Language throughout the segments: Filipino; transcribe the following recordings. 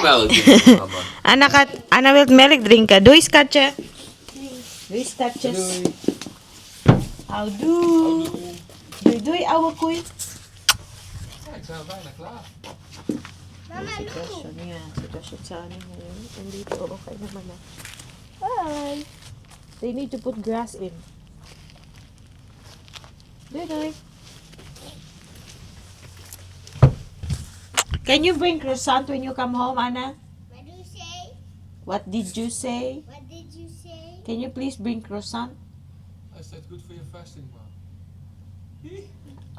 melk drinken, mama. Anna wil melk drinken. Doei, schatje. Doei, schatjes. Houdoe. Doei, doei, ouwe koei. Ja, ik zijn bijna klaar. Sitwasyon niya. Sitwasyon sa amin ngayon. And dito, okay naman na. Bye. They need to put grass in. Doei, doei. Can you bring croissant when you come home, Anna? What do you say? What did you say? What did you say? Can you please bring croissant? Is dat goed voor je fasting, man?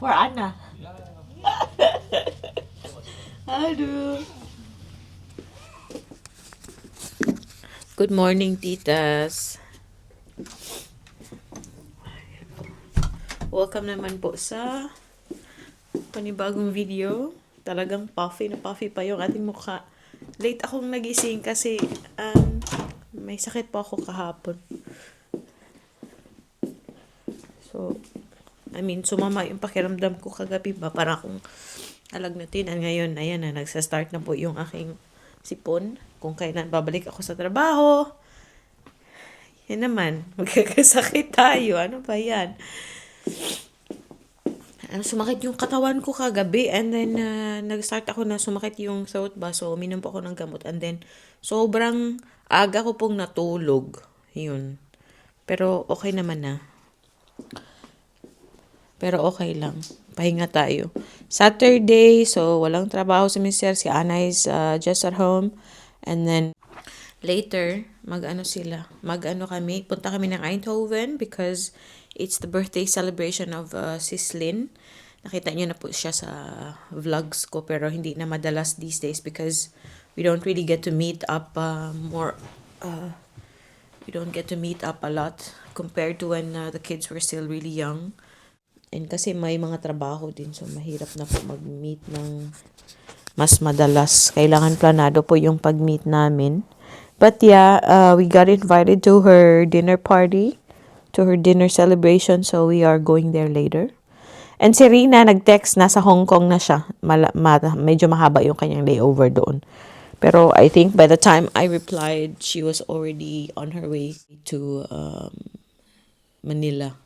For Anna. Ja. Aduh. Good morning, titas. Welcome naman po sa panibagong video. Talagang puffy na puffy pa yung ating mukha. Late akong nagising kasi may sakit po ako kahapon. So, sumama yung pakiramdam ko kagabi ba para akong alagnatin. And ngayon, ayan na, nagsa-start na po yung aking sipon. Kung kailan babalik ako sa trabaho. Yan naman, magkakasakit tayo. Ano ba yan? Sumakit yung katawan ko kagabi and then nag-start ako na sumakit yung throat ba. So, uminom po ako ng gamot and then sobrang aga ko pong natulog. Yun. Pero okay naman na. Pero okay lang. Pahinga tayo. Saturday, so walang trabaho si Mr. Si Anna is just at home. And then later, mag-ano kami. Punta kami ng Eindhoven because it's the birthday celebration of Sis Lynn. Nakita niyo na po siya sa vlogs ko pero hindi na madalas these days because we don't really get to meet up we don't get to meet up a lot compared to when the kids were still really young. And kasi may mga trabaho din so mahirap na po mag-meet ng mas madalas. Kailangan planado po yung pag-meet namin. But yeah, we got invited to her dinner party, to her dinner celebration, so we are going there later. And si Rina nag-text, nasa Hong Kong na siya. Medyo mahaba yung kanyang layover doon. Pero I think by the time I replied, she was already on her way to Manila.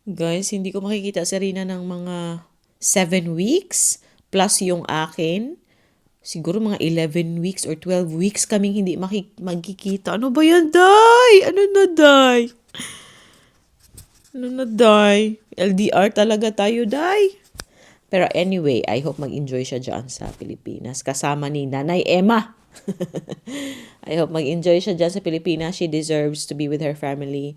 Guys, hindi ko makikita si Rina ng mga 7 weeks plus yung akin. Siguro mga 11 weeks or 12 weeks kaming hindi magkikita. Ano ba yan, Day? Ano na, Day? Ano na, Day? LDR talaga tayo, Day. Pero anyway, I hope mag-enjoy siya dyan sa Pilipinas. Kasama ni Nanay Emma. I hope mag-enjoy siya dyan sa Pilipinas. She deserves to be with her family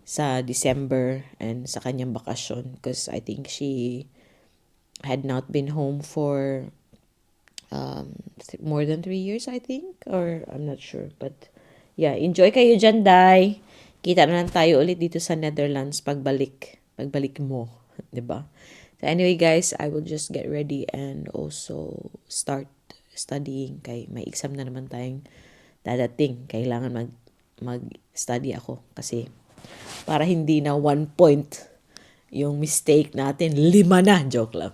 sa December and sa kanyang bakasyon. Because I think she had not been home for more than 3 years, I think. Or I'm not sure. But yeah, enjoy kayo dyan, Day. Kita na lang tayo ulit dito sa Netherlands pagbalik mo. 'Di ba? So anyway, guys, I will just get ready and also start studying. Kay may exam na naman tayong dadating. Kailangan mag-study ako. Kasi para hindi na 1 point yung mistake natin, 5 na. Joke lang.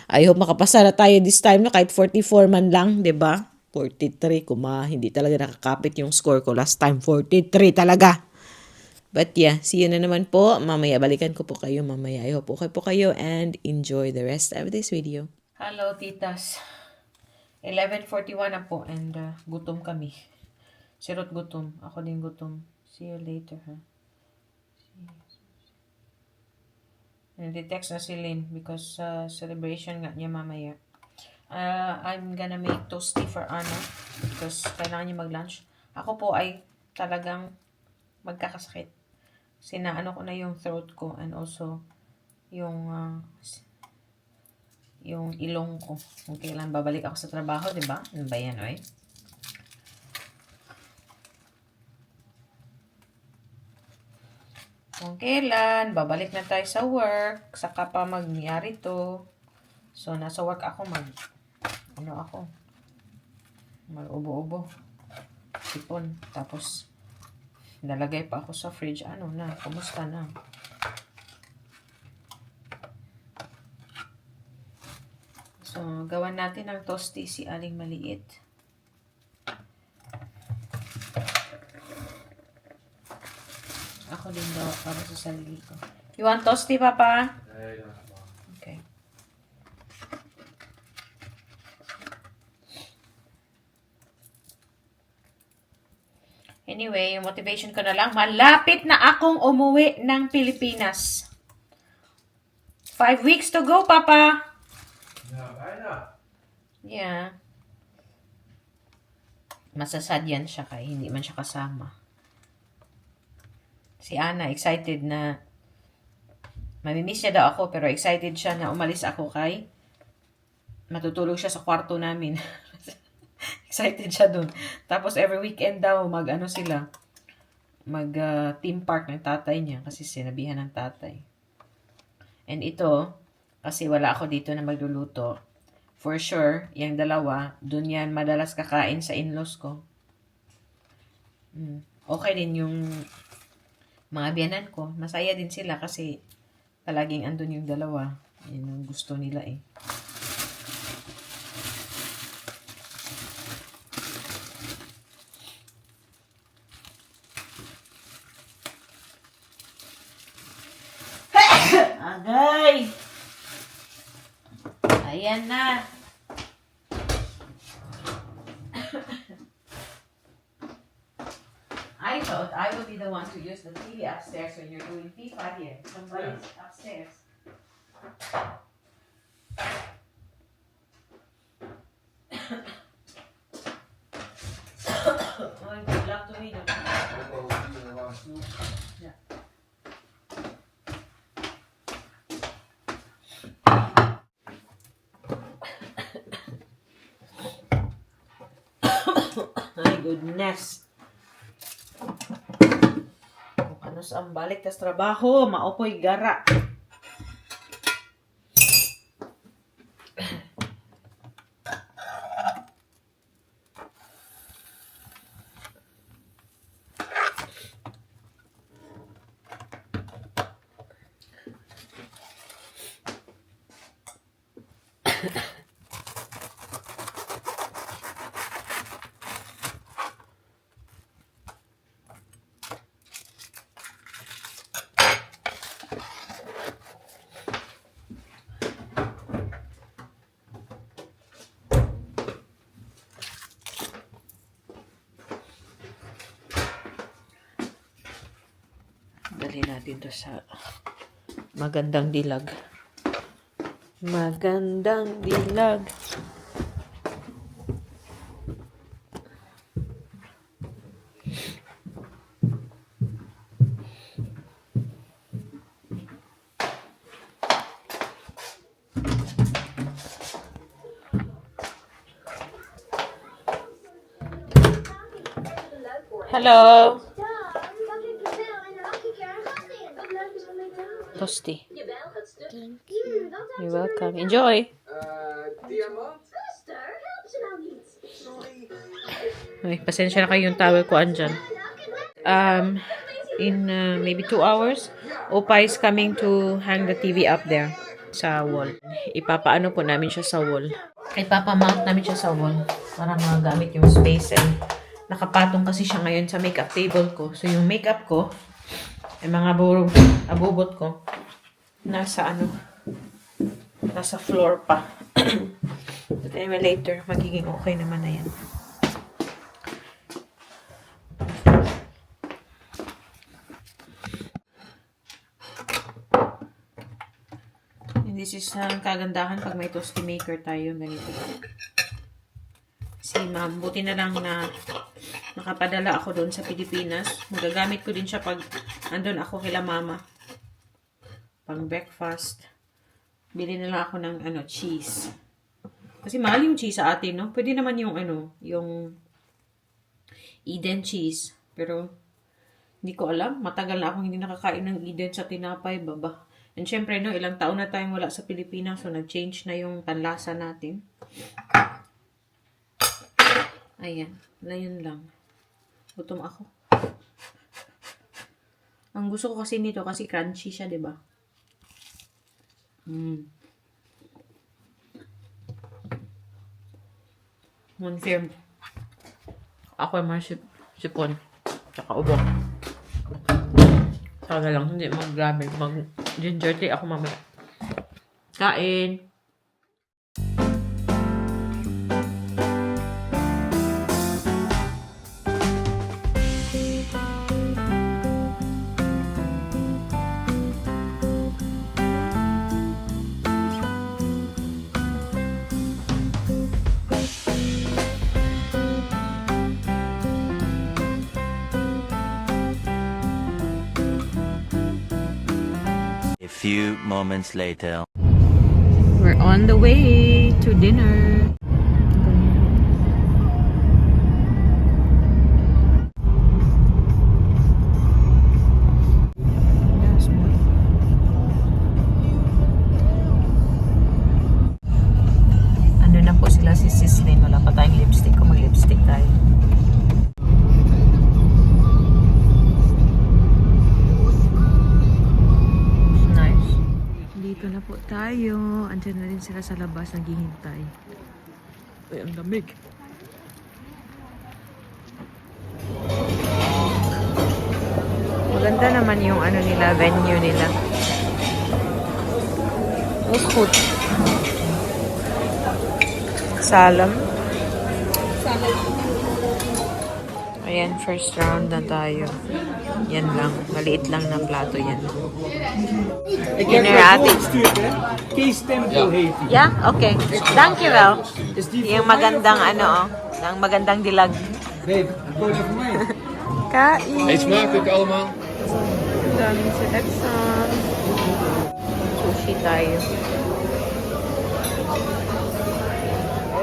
I hope makapasa na tayo this time na kahit 44 man lang, 'di ba? 43, hindi talaga nakakapit yung score ko. Last time, 43 talaga. But yeah, see you na naman po. Mamaya, balikan ko po kayo mamaya. I hope okay po kayo and enjoy the rest of this video. Hello, titas. 11:41 na po and gutom kami. Sirot gutom. Ako din gutom. See you later, ha? Nag-text na si Lynn because celebration nga niya mamaya. I'm gonna make toasty for Anna because kailangan niya mag-lunch. Ako po ay talagang magkakasakit. Sinaano ko na yung throat ko and also yung ilong ko. Kung kailan babalik ako sa trabaho, di ba? Ano ba yan, oy? Kung kailan babalik na tayo sa work, saka pa magyari to. So, nasa work ako mag-ubo-ubo. Sipon. Tapos, nalagay pa ako sa fridge. Ano na? Kumusta na? So, gawan natin ng toasty si Aling Maliit. Ako din daw para sa sarili ko. You want toasty, Papa? Nee, dat is waar. Okay. Anyway, yung motivation ko na lang, malapit na akong umuwi ng Pilipinas. 5 weeks to go, Papa. Ja, bijna. Yeah. Masasad yan siya kaya hindi man siya kasama. Si Ana, excited na mamimiss niya daw ako, pero excited siya na umalis ako kay matutulog siya sa kwarto namin. Excited siya dun. Tapos every weekend daw mag-ano sila, mag theme park ng tatay niya kasi sinabihan ng tatay. And ito, kasi wala ako dito na magluluto, for sure, yung dalawa, dun yan madalas kakain sa in-laws ko. Okay din yung mga biyanan ko. Masaya din sila kasi palaging andun yung dalawa. Yun ang gusto nila eh. Agay! Ayan na. I thought I would be the one to use the TV upstairs when you're doing FIFA here. Somebody's upstairs. Oh, good luck to me. Ook al hier was toe. Ja. My goodness. Ano sa balik tas trabaho, maupoy gara. Dali natin to sa magandang dilag. Magandang dilag. Hello. Toasty. You're welcome. Enjoy. Diamant? Ay, pasensya na kayo yung towel ko andyan. In maybe 2 hours, Opa is coming to hang the TV up there sa wall. Ipapaano po namin siya sa wall. Ipapamount namin siya sa wall para magamit yung space. And nakapatong kasi siya ngayon sa makeup table ko. So yung makeup ko, yung mga abubot ko, nasa floor pa. But anyway, later, magiging okay naman na yan. And this is kagandahan pag may toasty maker tayo, ganito. Si ma'am, buti na lang na nakapadala ako doon sa Pilipinas. Magagamit ko din siya pag andun ako kila mama. Pang breakfast. Bili na lang ako ng cheese. Kasi mahal yung cheese sa atin, no? Pwede naman yung yung Eden cheese. Pero hindi ko alam. Matagal na akong hindi nakakain ng Eden sa tinapay, baba. And syempre, no, ilang taon na tayong wala sa Pilipinas, so nag-change na yung panlasa natin. Ayan, na yun lang. Gutom ako. Ang gusto ko kasi nito kasi crunchy siya, 'di ba? Confirm. Ako yung mga sipon. Tsaka ubo. Sana lang, hindi mag-grabe. Mag-ginger tea ako mamaya. Kain! A few moments later. We're on the way to dinner. Ano na po sila si Sislin. Wala pa tayong lipstick. Kung mag-lipstick tayo. Nice. Dito na po tayo. Andiyan na rin sila sa labas naghihintay. Ay, ang lamig. Maganda naman yung ano nila, venue nila. Uskut. Salam. Ayan, first round na tayo. Yan lang. Maliit lang na plato yan. Dinner atin. Kies tempo heet die. Yeah? Okay. Thank you, well. Yung magandang ano, ang magandang dilag. Babe, koop je voor mij. Kain. Eet smakelijk allemaal. Daming selection. Sushi tayo.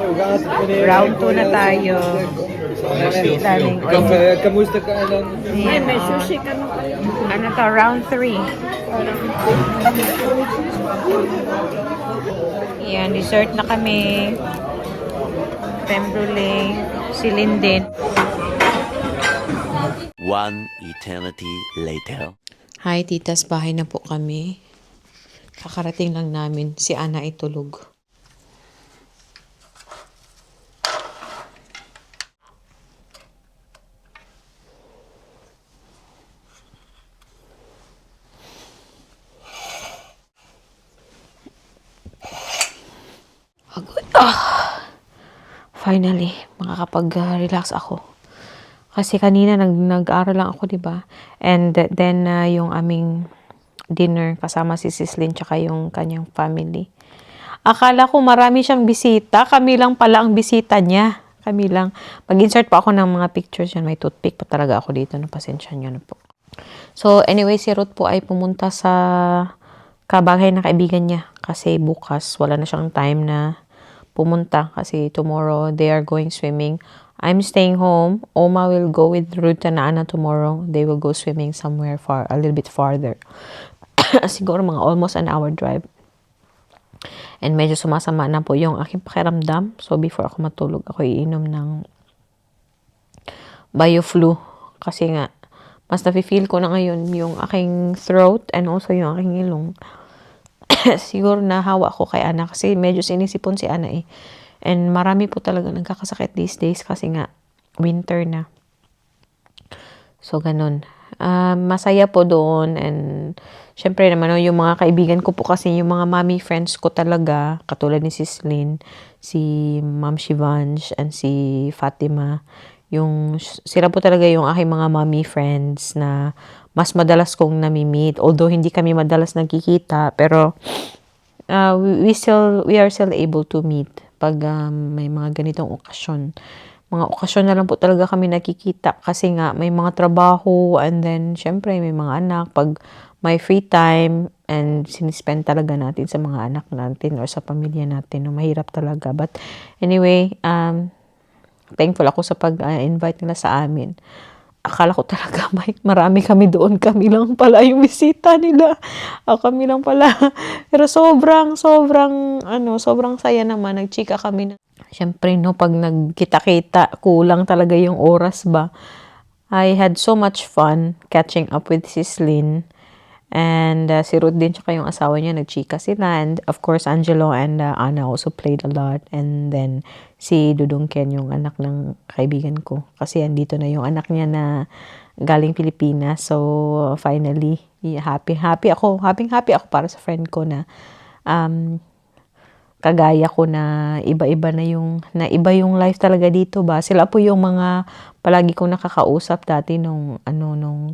Hoe gaat het meneer? Round 2 na tayo. Daming oil. Kamusta ka lang? Ayan, ano to, round 3. Ayan, dessert na kami. Creme brulee. Si Linden. One eternity later. Hi, titas. Bahay na po kami. Kakarating lang namin. Si Ana ay tulog. Finally, makakapag-relax ako. Kasi kanina nag-aaral lang ako, 'di ba? And then yung aming dinner kasama si Sislin tsaka yung kanyang family. Akala ko marami siyang bisita, kami lang pala ang bisita niya. Kami lang. Mag-insert pa ako ng mga pictures yan. May toothpick pa talaga ako dito. Pasensya niyo na po. So anyway, si Ruth po ay pumunta sa kabahay na kaibigan niya kasi bukas wala na siyang time na pumunta kasi tomorrow they are going swimming. I'm staying home. Oma will go with Ruth and Anna tomorrow. They will go swimming somewhere far, a little bit farther. Siguro mga almost an hour drive. And medyo sumasama na po yung aking pakiramdam. So before ako matulog, ako iinom ng BioFlu. Kasi nga, mas nafe-feel ko na ngayon yung aking throat and also yung aking ilong. Siguro nahawa ko kay Ana kasi medyo sinisipon si Ana eh. And marami po talaga nagkakasakit these days kasi nga winter na. So ganun. Masaya po doon and syempre naman yung mga kaibigan ko po kasi yung mga mommy friends ko talaga katulad ni Sislin, si Ma'am Shivanj and si Fatima. Yung sila po talaga yung aking mga mommy friends na mas madalas kong nami-meet. Although hindi kami madalas nagkikita, pero we are still able to meet pag may mga ganitong okasyon. Mga okasyon na lang po talaga kami nakikita kasi nga may mga trabaho and then syempre may mga anak. Pag may free time and sinispend talaga natin sa mga anak natin or sa pamilya natin. No, mahirap talaga. But anyway, thankful ako sa pag-invite nila sa amin. Akala ko talaga marami kami doon. Kami lang pala yung bisita nila. Kami lang pala. Pero sobrang saya naman. Nagchika kami na. Siyempre, no, pag nagkita-kita, kulang talaga yung oras ba. I had so much fun catching up with Sislin. And si Ruth din tsaka yung asawa niya nagchika sila. And of course, Angelo and Anna also played a lot. And then si Dudong Ken, yung anak ng kaibigan ko. Kasi andito na yung anak niya na galing Pilipinas. So finally, happy ako para sa friend ko na kagaya ko na iba-iba na iba yung life talaga dito ba. Sila po yung mga palagi kong nakakausap dati nung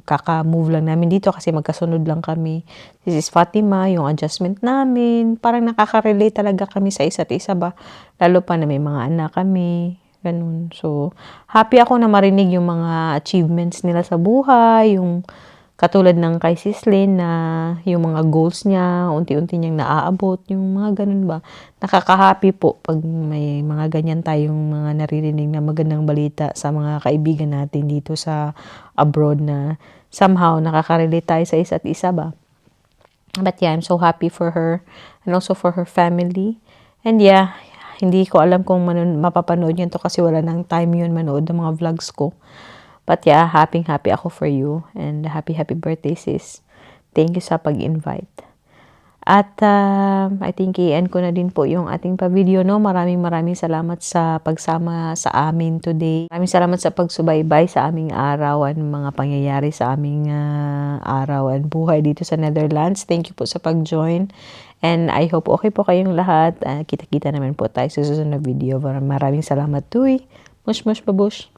kaka-move lang namin dito kasi magkasunod lang kami. This is Fatima, yung adjustment namin. Parang nakaka-relate talaga kami sa isa't isa ba. Lalo pa na may mga anak kami. Ganun. So, happy ako na marinig yung mga achievements nila sa buhay, yung katulad ng kay Sislin na yung mga goals niya, unti-unti niyang naaabot, yung mga ganun ba. Nakaka-happy po pag may mga ganyan tayong mga naririnig na magandang balita sa mga kaibigan natin dito sa abroad na somehow nakaka-relate tayo sa isa't isa ba. But yeah, I'm so happy for her and also for her family. And yeah, hindi ko alam kung mapapanood yun to kasi wala nang time yun manood ng mga vlogs ko. But yeah, happy ako for you. And happy birthday, sis. Thank you sa pag-invite. At I think i-end ko na din po yung ating pa-video, no? Maraming salamat sa pagsama sa amin today. Maraming salamat sa pagsubaybay sa aming araw at mga pangyayari sa aming araw at buhay dito sa Netherlands. Thank you po sa pag-join. And I hope okay po kayong lahat. Kita-kita naman po tayo sa susunod na video. Maraming salamat, Tuy. Mush, babush.